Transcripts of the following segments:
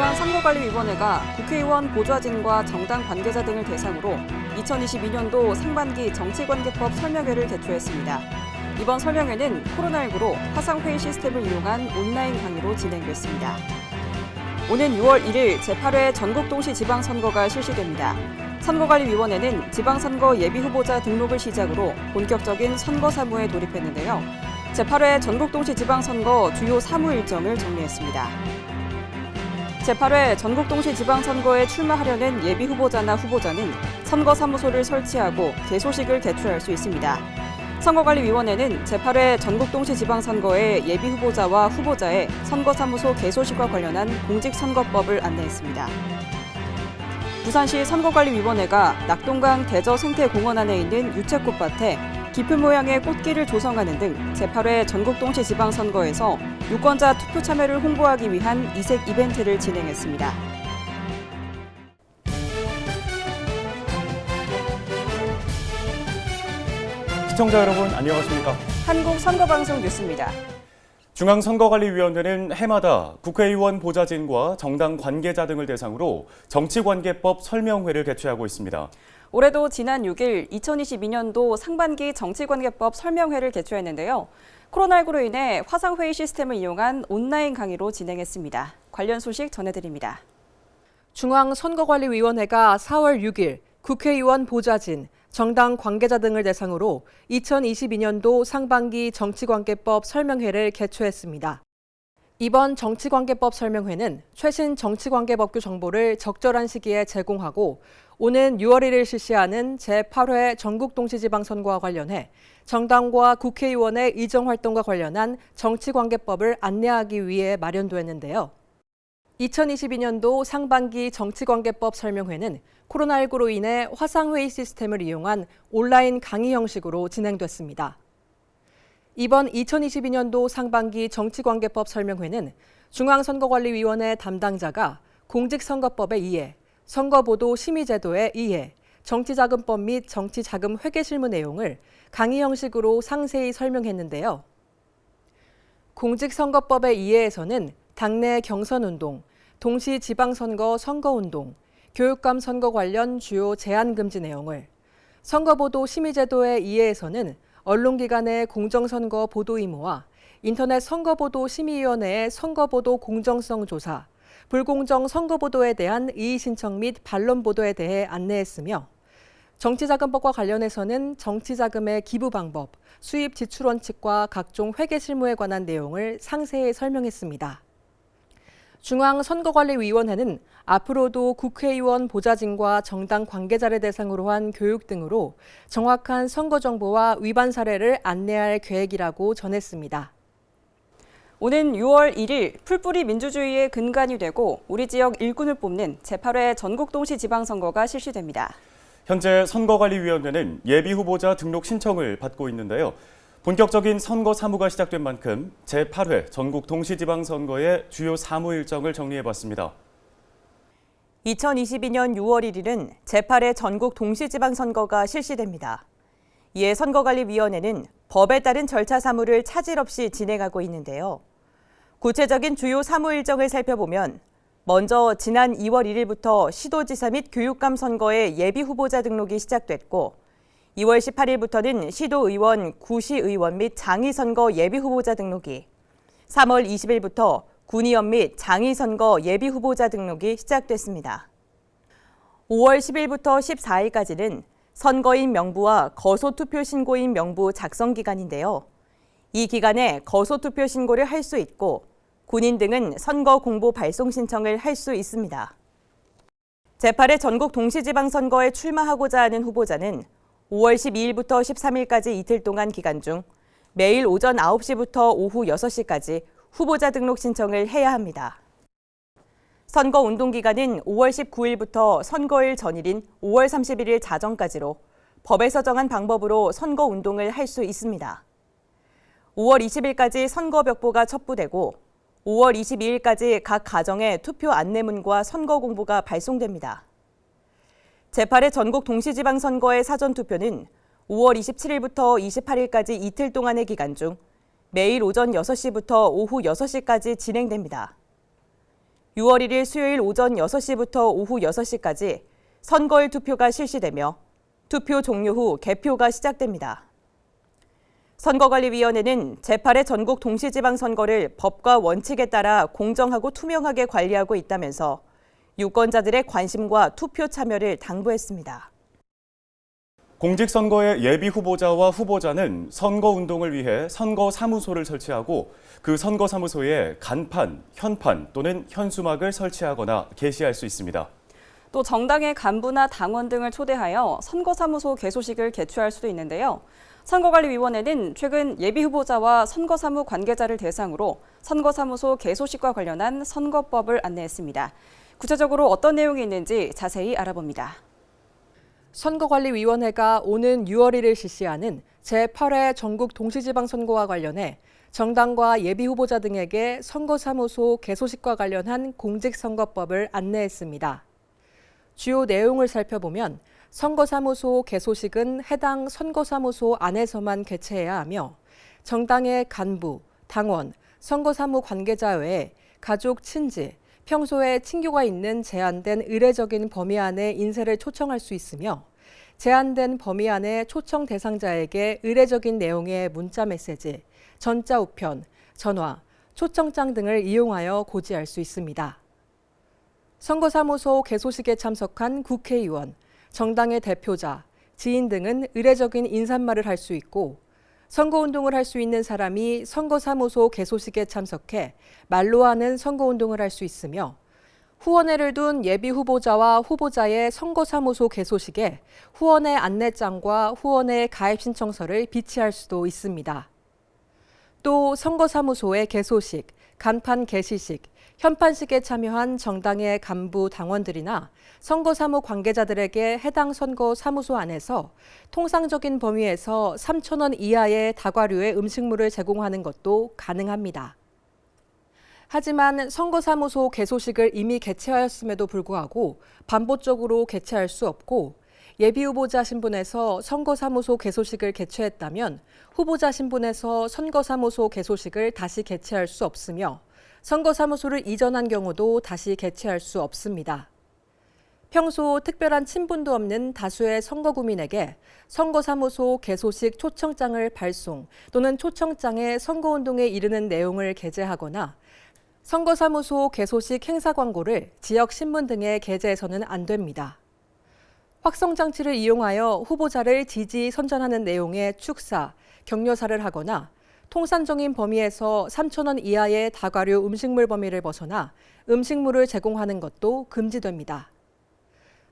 중앙선거관리위원회가 국회의원 보좌진과 정당 관계자 등을 대상으로 2022년도 상반기 정치관계법 설명회를 개최했습니다. 이번 설명회는 코로나19로 화상회의 시스템을 이용한 온라인 강의로 진행됐습니다. 오는 6월 1일 제8회 전국동시지방선거가 실시됩니다. 선거관리위원회는 지방선거 예비후보자 등록을 시작으로 본격적인 선거 사무에 돌입했는데요. 제8회 전국동시지방선거 주요 사무 일정을 정리했습니다. 제8회 전국동시지방선거에 출마하려는 예비후보자나 후보자는 선거사무소를 설치하고 개소식을 개최할 수 있습니다. 선거관리위원회는 제8회 전국동시지방선거의 예비후보자와 후보자의 선거사무소 개소식과 관련한 공직선거법을 안내했습니다. 부산시 선거관리위원회가 낙동강 대저생태공원 안에 있는 유채꽃밭에 깊은 모양의 꽃길을 조성하는 등 제8회 전국동시지방선거에서 유권자 투표 참여를 홍보하기 위한 이색 이벤트를 진행했습니다. 시청자 여러분 안녕하십니까? 한국선거방송 뉴스입니다. 중앙선거관리위원회는 해마다 국회의원 보좌진과 정당 관계자 등을 대상으로 정치관계법 설명회를 개최하고 있습니다. 올해도 지난 6일 2022년도 상반기 정치관계법 설명회를 개최했는데요. 코로나19로 인해 화상회의 시스템을 이용한 온라인 강의로 진행했습니다. 관련 소식 전해드립니다. 중앙선거관리위원회가 4월 6일 국회의원 보좌진, 정당 관계자 등을 대상으로 2022년도 상반기 정치관계법 설명회를 개최했습니다. 이번 정치관계법 설명회는 최신 정치관계법규 정보를 적절한 시기에 제공하고 오는 6월 1일 실시하는 제8회 전국동시지방선거와 관련해 정당과 국회의원의 의정활동과 관련한 정치관계법을 안내하기 위해 마련됐는데요. 2022년도 상반기 정치관계법 설명회는 코로나19로 인해 화상회의 시스템을 이용한 온라인 강의 형식으로 진행됐습니다. 이번 2022년도 상반기 정치관계법 설명회는 중앙선거관리위원회 담당자가 공직선거법에 의해 선거보도 심의제도에 의해 정치자금법 및 정치자금 회계실무 내용을 강의 형식으로 상세히 설명했는데요. 공직선거법에 의해에서는 당내 경선운동, 동시지방선거 선거운동, 교육감 선거 관련 주요 제한금지 내용을, 선거보도 심의제도에 의해에서는 언론기관의 공정선거 보도 의무와 인터넷 선거보도 심의위원회의 선거보도 공정성 조사, 불공정 선거보도에 대한 이의신청 및 반론보도에 대해 안내했으며 정치자금법과 관련해서는 정치자금의 기부 방법, 수입 지출 원칙과 각종 회계 실무에 관한 내용을 상세히 설명했습니다. 중앙선거관리위원회는 앞으로도 국회의원 보좌진과 정당 관계자를 대상으로 한 교육 등으로 정확한 선거 정보와 위반 사례를 안내할 계획이라고 전했습니다. 오는 6월 1일 풀뿌리 민주주의의 근간이 되고 우리 지역 일꾼을 뽑는 제8회 전국동시지방선거가 실시됩니다. 현재 선거관리위원회는 예비후보자 등록 신청을 받고 있는데요. 본격적인 선거 사무가 시작된 만큼 제8회 전국동시지방선거의 주요 사무 일정을 정리해봤습니다. 2022년 6월 1일은 제8회 전국동시지방선거가 실시됩니다. 이에 선거관리위원회는 법에 따른 절차 사무를 차질 없이 진행하고 있는데요. 구체적인 주요 사무 일정을 살펴보면 먼저 지난 2월 1일부터 시도지사 및 교육감 선거의 예비후보자 등록이 시작됐고 2월 18일부터는 시도의원, 구시의원 및 장의선거 예비후보자 등록이, 3월 20일부터 군의원 및 장의선거 예비후보자 등록이 시작됐습니다. 5월 10일부터 14일까지는 선거인 명부와 거소투표 신고인 명부 작성 기간인데요. 이 기간에 거소투표 신고를 할 수 있고 군인 등은 선거 공보 발송 신청을 할 수 있습니다. 제8회 전국 동시지방선거에 출마하고자 하는 후보자는 5월 12일부터 13일까지 이틀 동안 기간 중 매일 오전 9시부터 오후 6시까지 후보자 등록 신청을 해야 합니다. 선거 운동 기간은 5월 19일부터 선거일 전일인 5월 31일 자정까지로 법에서 정한 방법으로 선거 운동을 할 수 있습니다. 5월 20일까지 선거벽보가 첩부되고 5월 22일까지 각 가정에 투표 안내문과 선거 공보가 발송됩니다. 제8회 전국 동시지방선거의 사전투표는 5월 27일부터 28일까지 이틀 동안의 기간 중 매일 오전 6시부터 오후 6시까지 진행됩니다. 6월 1일 수요일 오전 6시부터 오후 6시까지 선거일 투표가 실시되며 투표 종료 후 개표가 시작됩니다. 선거관리위원회는 제8회 전국 동시지방선거를 법과 원칙에 따라 공정하고 투명하게 관리하고 있다면서 유권자들의 관심과 투표 참여를 당부했습니다. 공직선거의 예비 후보자와 후보자는 선거운동을 위해 선거사무소를 설치하고 그 선거사무소에 간판, 현판 또는 현수막을 설치하거나 게시할 수 있습니다. 또 정당의 간부나 당원 등을 초대하여 선거사무소 개소식을 개최할 수도 있는데요. 선거관리위원회는 최근 예비후보자와 선거사무 관계자를 대상으로 선거사무소 개소식과 관련한 선거법을 안내했습니다. 구체적으로 어떤 내용이 있는지 자세히 알아봅니다. 선거관리위원회가 오는 6월 1일 실시하는 제8회 전국 동시지방선거와 관련해 정당과 예비후보자 등에게 선거사무소 개소식과 관련한 공직선거법을 안내했습니다. 주요 내용을 살펴보면 선거사무소 개소식은 해당 선거사무소 안에서만 개최해야 하며 정당의 간부, 당원, 선거사무 관계자 외에 가족, 친지, 평소에 친교가 있는 제한된 의례적인 범위 안에 인쇄를 초청할 수 있으며 제한된 범위 안에 초청 대상자에게 의례적인 내용의 문자 메시지, 전자 우편, 전화, 초청장 등을 이용하여 고지할 수 있습니다. 선거사무소 개소식에 참석한 국회의원, 정당의 대표자, 지인 등은 의례적인 인사말을 할 수 있고 선거운동을 할 수 있는 사람이 선거사무소 개소식에 참석해 말로 하는 선거운동을 할 수 있으며 후원회를 둔 예비후보자와 후보자의 선거사무소 개소식에 후원회 안내장과 후원회 가입신청서를 비치할 수도 있습니다. 또 선거사무소의 개소식, 간판 게시식, 현판식에 참여한 정당의 간부 당원들이나 선거사무 관계자들에게 해당 선거사무소 안에서 통상적인 범위에서 3,000원 이하의 다과류의 음식물을 제공하는 것도 가능합니다. 하지만 선거사무소 개소식을 이미 개최하였음에도 불구하고 반복적으로 개최할 수 없고 예비후보자 신분에서 선거사무소 개소식을 개최했다면 후보자 신분에서 선거사무소 개소식을 다시 개최할 수 없으며 선거사무소를 이전한 경우도 다시 개최할 수 없습니다. 평소 특별한 친분도 없는 다수의 선거구민에게 선거사무소 개소식 초청장을 발송 또는 초청장에 선거운동에 이르는 내용을 게재하거나 선거사무소 개소식 행사 광고를 지역신문 등에 게재해서는 안 됩니다. 확성장치를 이용하여 후보자를 지지 선전하는 내용의 축사, 격려사를 하거나 통산적인 범위에서 3,000원 이하의 다과류 음식물 범위를 벗어나 음식물을 제공하는 것도 금지됩니다.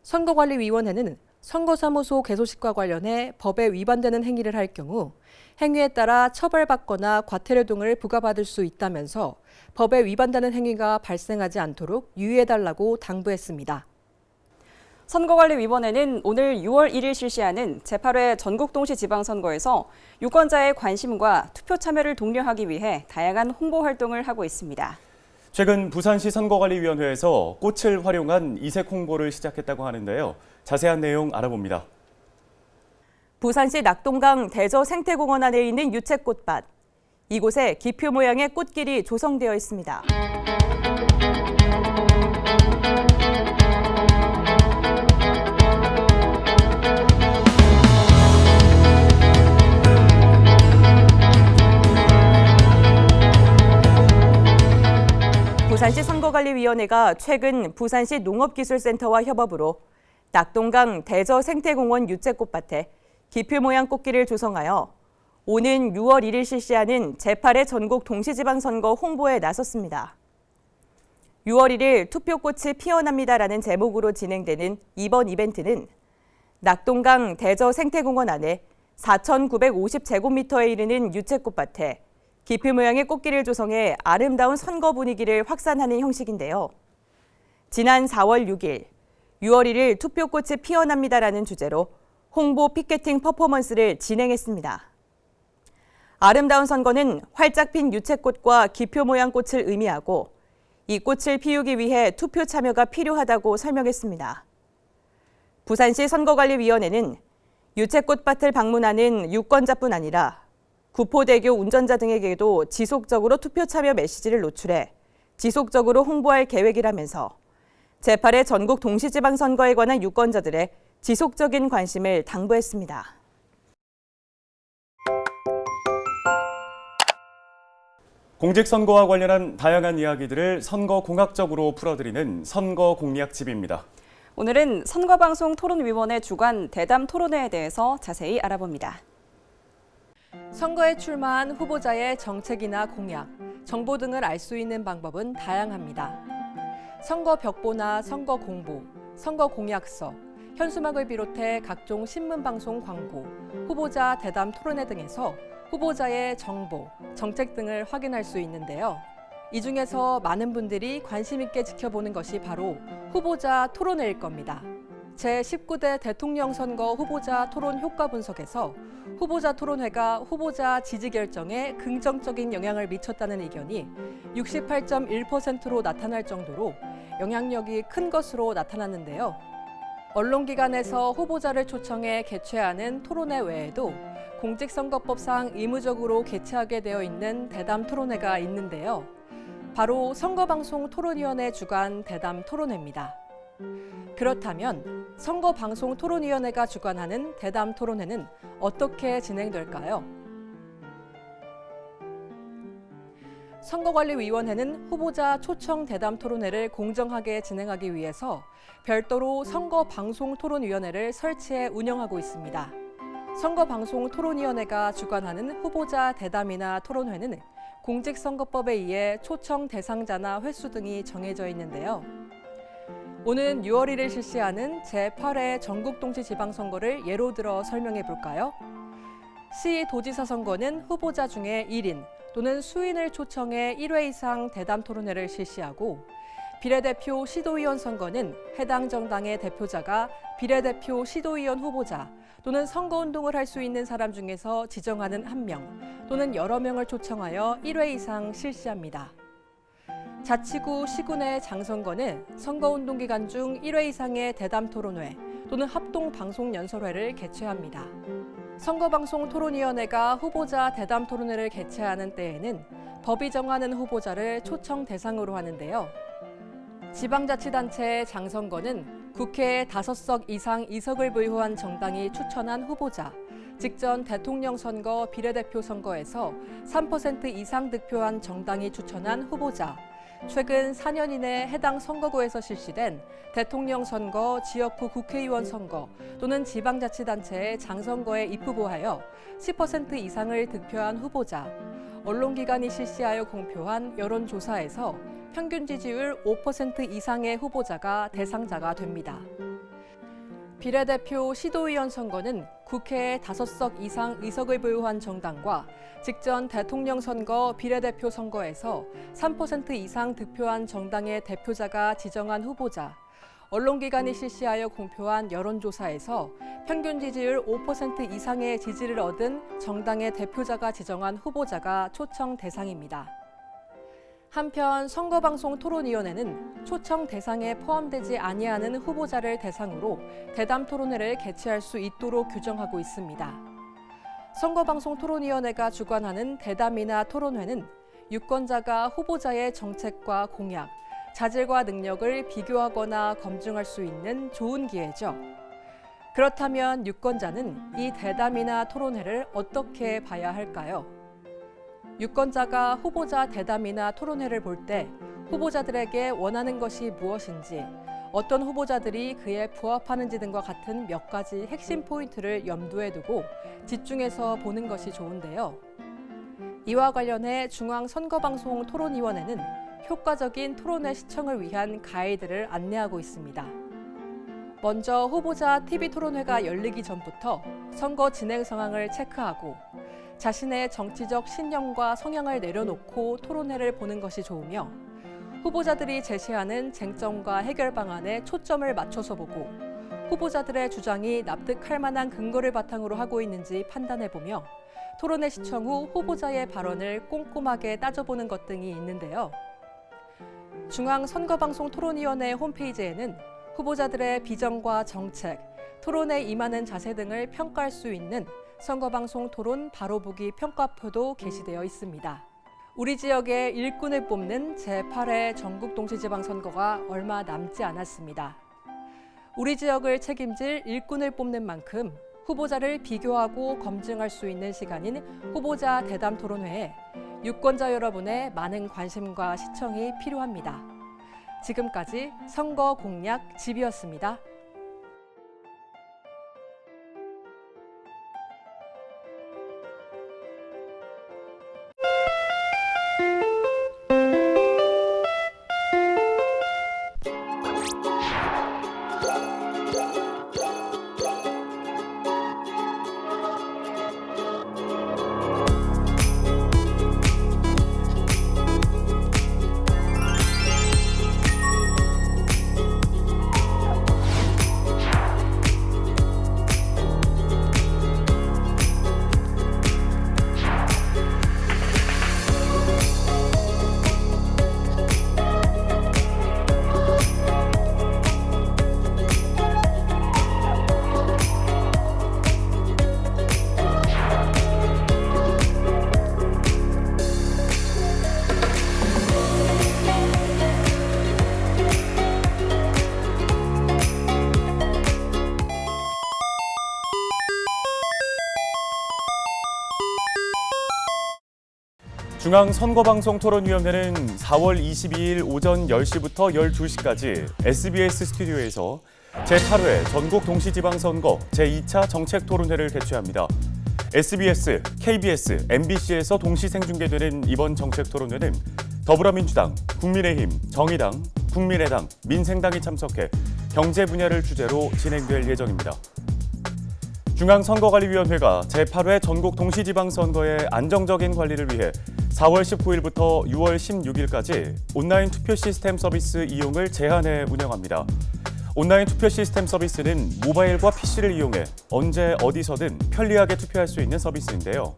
선거관리위원회는 선거사무소 개소식과 관련해 법에 위반되는 행위를 할 경우 행위에 따라 처벌받거나 과태료 등을 부과받을 수 있다면서 법에 위반되는 행위가 발생하지 않도록 유의해달라고 당부했습니다. 선거관리위원회는 오늘 6월 1일 실시하는 제8회 전국동시지방선거에서 유권자의 관심과 투표 참여를 독려하기 위해 다양한 홍보 활동을 하고 있습니다. 최근 부산시 선거관리위원회에서 꽃을 활용한 이색 홍보를 시작했다고 하는데요. 자세한 내용 알아봅니다. 부산시 낙동강 대저 생태공원 안에 있는 유채꽃밭. 이곳에 기표 모양의 꽃길이 조성되어 있습니다. 부산시 선거관리위원회가 최근 부산시 농업기술센터와 협업으로 낙동강 대저 생태공원 유채꽃밭에 기표 모양 꽃길을 조성하여 오는 6월 1일 실시하는 제8회 전국 동시지방선거 홍보에 나섰습니다. 6월 1일 투표꽃이 피어납니다라는 제목으로 진행되는 이번 이벤트는 낙동강 대저 생태공원 안에 4,950제곱미터에 이르는 유채꽃밭에 기표 모양의 꽃길을 조성해 아름다운 선거 분위기를 확산하는 형식인데요. 지난 4월 6일, 6월 1일 투표꽃이 피어납니다라는 주제로 홍보 피켓팅 퍼포먼스를 진행했습니다. 아름다운 선거는 활짝 핀 유채꽃과 기표 모양 꽃을 의미하고 이 꽃을 피우기 위해 투표 참여가 필요하다고 설명했습니다. 부산시 선거관리위원회는 유채꽃밭을 방문하는 유권자뿐 아니라 구포대교 운전자 등에게도 지속적으로 투표 참여 메시지를 노출해 지속적으로 홍보할 계획이라면서 제8회 전국 동시지방선거에 관한 유권자들의 지속적인 관심을 당부했습니다. 공직선거와 관련한 다양한 이야기들을 선거공학적으로 풀어드리는 선거공략집입니다. 오늘은 선거방송 토론위원회 주관 대담 토론회에 대해서 자세히 알아봅니다. 선거에 출마한 후보자의 정책이나 공약, 정보 등을 알 수 있는 방법은 다양합니다. 선거 벽보나 선거 공보, 선거 공약서, 현수막을 비롯해 각종 신문방송 광고, 후보자 대담 토론회 등에서 후보자의 정보, 정책 등을 확인할 수 있는데요. 이 중에서 많은 분들이 관심 있게 지켜보는 것이 바로 후보자 토론회일 겁니다. 제19대 대통령 선거 후보자 토론 효과 분석에서 후보자 토론회가 후보자 지지 결정에 긍정적인 영향을 미쳤다는 의견이 68.1%로 나타날 정도로 영향력이 큰 것으로 나타났는데요. 언론기관에서 후보자를 초청해 개최하는 토론회 외에도 공직선거법상 의무적으로 개최하게 되어 있는 대담 토론회가 있는데요. 바로 선거방송토론위원회 주관 대담 토론회입니다. 그렇다면 선거방송토론위원회가 주관하는 대담 토론회는 어떻게 진행될까요? 선거관리위원회는 후보자 초청 대담 토론회를 공정하게 진행하기 위해서 별도로 선거방송토론위원회를 설치해 운영하고 있습니다. 선거방송토론위원회가 주관하는 후보자 대담이나 토론회는 공직선거법에 의해 초청 대상자나 횟수 등이 정해져 있는데요. 오는 6월 1일 실시하는 제8회 전국동시지방선거를 예로 들어 설명해 볼까요? 시도지사 선거는 후보자 중에 1인 또는 수인을 초청해 1회 이상 대담 토론회를 실시하고 비례대표 시도의원 선거는 해당 정당의 대표자가 비례대표 시도의원 후보자 또는 선거운동을 할 수 있는 사람 중에서 지정하는 1명 또는 여러 명을 초청하여 1회 이상 실시합니다. 자치구, 시군의 장선거는 선거운동 기간 중 1회 이상의 대담 토론회 또는 합동 방송 연설회를 개최합니다. 선거방송 토론위원회가 후보자 대담 토론회를 개최하는 때에는 법이 정하는 후보자를 초청 대상으로 하는데요. 지방자치단체의 장선거는 국회에 5석 이상 의석을 보유한 정당이 추천한 후보자, 직전 대통령 선거, 비례대표 선거에서 3% 이상 득표한 정당이 추천한 후보자, 최근 4년 이내 해당 선거구에서 실시된 대통령 선거, 지역구 국회의원 선거 또는 지방자치단체의 장선거에 입후보하여 10% 이상을 득표한 후보자, 언론기관이 실시하여 공표한 여론조사에서 평균 지지율 5% 이상의 후보자가 대상자가 됩니다. 비례대표 시도의원 선거는 국회에 5석 이상 의석을 보유한 정당과 직전 대통령 선거, 비례대표 선거에서 3% 이상 득표한 정당의 대표자가 지정한 후보자, 언론기관이 실시하여 공표한 여론조사에서 평균 지지율 5% 이상의 지지를 얻은 정당의 대표자가 지정한 후보자가 초청 대상입니다. 한편 선거방송토론위원회는 초청 대상에 포함되지 아니하는 후보자를 대상으로 대담 토론회를 개최할 수 있도록 규정하고 있습니다. 선거방송토론위원회가 주관하는 대담이나 토론회는 유권자가 후보자의 정책과 공약, 자질과 능력을 비교하거나 검증할 수 있는 좋은 기회죠. 그렇다면 유권자는 이 대담이나 토론회를 어떻게 봐야 할까요? 유권자가 후보자 대담이나 토론회를 볼 때 후보자들에게 원하는 것이 무엇인지, 어떤 후보자들이 그에 부합하는지 등과 같은 몇 가지 핵심 포인트를 염두에 두고 집중해서 보는 것이 좋은데요. 이와 관련해 중앙선거방송토론위원회는 효과적인 토론회 시청을 위한 가이드를 안내하고 있습니다. 먼저 후보자 TV토론회가 열리기 전부터 선거 진행 상황을 체크하고 자신의 정치적 신념과 성향을 내려놓고 토론회를 보는 것이 좋으며 후보자들이 제시하는 쟁점과 해결 방안에 초점을 맞춰서 보고 후보자들의 주장이 납득할 만한 근거를 바탕으로 하고 있는지 판단해보며 토론회 시청 후 후보자의 발언을 꼼꼼하게 따져보는 것 등이 있는데요. 중앙선거방송토론위원회 홈페이지에는 후보자들의 비전과 정책, 토론에 임하는 자세 등을 평가할 수 있는 선거방송 토론 바로보기 평가표도 게시되어 있습니다. 우리 지역의 일꾼을 뽑는 제8회 전국 동시지방선거가 얼마 남지 않았습니다. 우리 지역을 책임질 일꾼을 뽑는 만큼 후보자를 비교하고 검증할 수 있는 시간인 후보자 대담 토론회에 유권자 여러분의 많은 관심과 시청이 필요합니다. 지금까지 선거 공약 집이었습니다. 중앙선거방송토론위원회는 4월 22일 오전 10시부터 12시까지 SBS 스튜디오에서 제8회 전국 동시지방선거 제2차 정책토론회를 개최합니다. SBS, KBS, MBC에서 동시 생중계되는 이번 정책토론회는 더불어민주당, 국민의힘, 정의당, 국민의당, 민생당이 참석해 경제 분야를 주제로 진행될 예정입니다. 중앙선거관리위원회가 제8회 전국 동시지방선거의 안정적인 관리를 위해 4월 19일부터 6월 16일까지 온라인 투표 시스템 서비스 이용을 제한해 운영합니다. 온라인 투표 시스템 서비스는 모바일과 PC를 이용해 언제 어디서든 편리하게 투표할 수 있는 서비스인데요.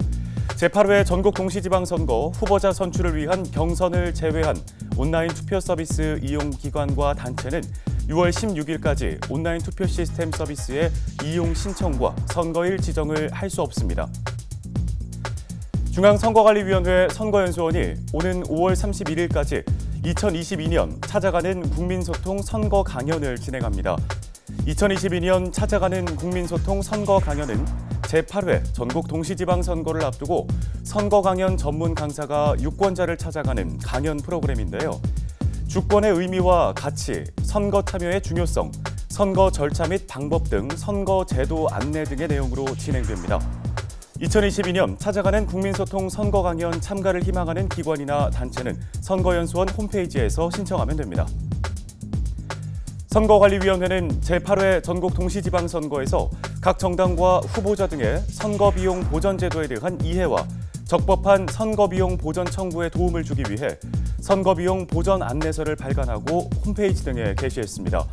제8회 전국 동시지방선거 후보자 선출을 위한 경선을 제외한 온라인 투표 서비스 이용 기관과 단체는 6월 16일까지 온라인 투표 시스템 서비스의 이용 신청과 선거일 지정을 할 수 없습니다. 중앙선거관리위원회 선거연수원이 오는 5월 31일까지 2022년 찾아가는 국민소통 선거 강연을 진행합니다. 2022년 찾아가는 국민소통 선거 강연은 제8회 전국 동시지방선거를 앞두고 선거 강연 전문 강사가 유권자를 찾아가는 강연 프로그램인데요. 주권의 의미와 가치, 선거 참여의 중요성, 선거 절차 및 방법 등 선거 제도 안내 등의 내용으로 진행됩니다. 2022년 찾아가는 국민소통 선거 강연 참가를 희망하는 기관이나 단체는 선거연수원 홈페이지에서 신청하면 됩니다. 선거관리위원회는 제8회 전국 동시지방선거에서 각 정당과 후보자 등의 선거비용 보전 제도에 대한 이해와 적법한 선거비용 보전 청구에 도움을 주기 위해 선거비용 보전 안내서를 발간하고 홈페이지 등에 게시했습니다.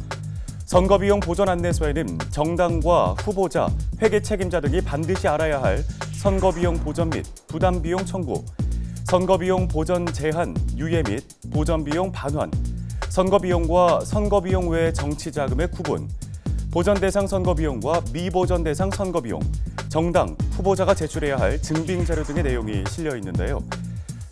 선거비용 보전 안내서에는 정당과 후보자, 회계 책임자 등이 반드시 알아야 할 선거비용 보전 및 부담비용 청구, 선거비용 보전 제한, 유예 및 보전비용 반환, 선거비용과 선거비용 외 정치자금의 구분, 보전 대상 선거비용과 미보전 대상 선거비용, 정당, 후보자가 제출해야 할 증빙자료 등의 내용이 실려 있는데요.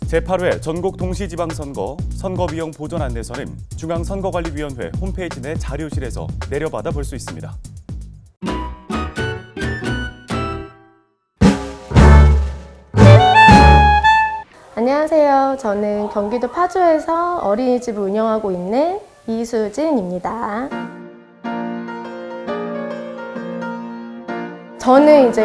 제8회 전국 동시지방선거 선거비용 보전 안내서는 중앙선거관리위원회 홈페이지 내 자료실에서 내려받아 볼 수 있습니다. 안녕하세요. 저는 경기도 파주에서 어린이집을 운영하고 있는 이수진입니다. 저는 이제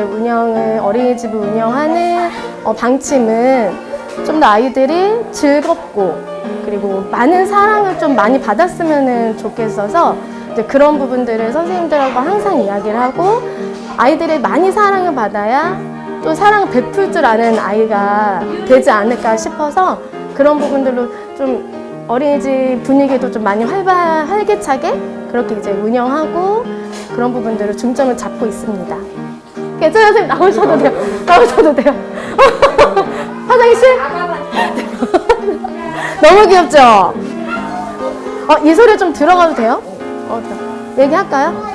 어린이집을 운영하는 방침은 좀 더 아이들이 즐겁고 그리고 많은 사랑을 좀 많이 받았으면 좋겠어서 이제 그런 부분들을 선생님들하고 항상 이야기를 하고 아이들이 많이 사랑을 받아야 또 사랑을 베풀 줄 아는 아이가 되지 않을까 싶어서 그런 부분들로 좀 어린이집 분위기도 좀 많이 활기차게 그렇게 이제 운영하고 그런 부분들을 중점을 잡고 있습니다. 괜찮아요, 선생님. 나오셔도 돼요. 나오셔도 돼요. 화장실? 너무 귀엽죠? 이 소리 좀 들어가도 돼요? 얘기할까요?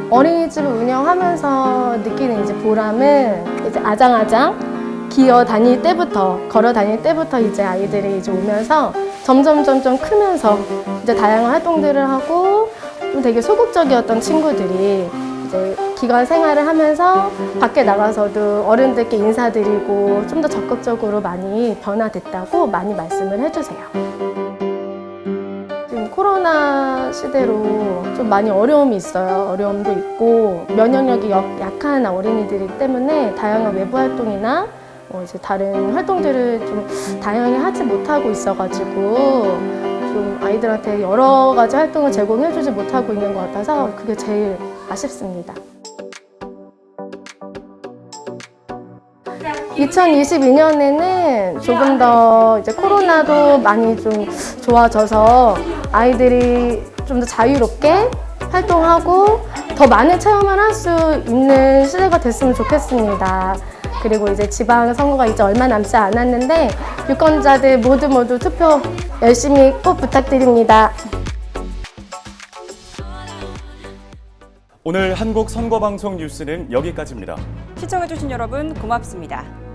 어린이집을 운영하면서 느끼는 이제 보람은 이제 아장아장 기어 다닐 때부터, 걸어 다닐 때부터 이제 아이들이 이제 오면서 점점 크면서 이제 다양한 활동들을 하고 좀 되게 소극적이었던 친구들이 이제 기관 생활을 하면서 밖에 나가서도 어른들께 인사드리고 좀 더 적극적으로 많이 변화됐다고 많이 말씀을 해주세요. 지금 코로나 시대로 좀 많이 어려움이 있어요. 어려움도 있고 면역력이 약한 어린이들이기 때문에 다양한 외부 활동이나 이제 다른 활동들을 좀 다양하게 하지 못하고 있어가지고 좀 아이들한테 여러 가지 활동을 제공해주지 못하고 있는 것 같아서 그게 제일 아쉽습니다. 2022년에는 조금 더 이제 코로나도 많이 좀 좋아져서 아이들이 좀 더 자유롭게 활동하고 더 많은 체험을 할 수 있는 시대가 됐으면 좋겠습니다. 그리고 이제 지방선거가 이제 얼마 남지 않았는데 유권자들 모두 투표 열심히 꼭 부탁드립니다. 오늘 한국선거방송 뉴스는 여기까지입니다. 시청해주신 여러분 고맙습니다.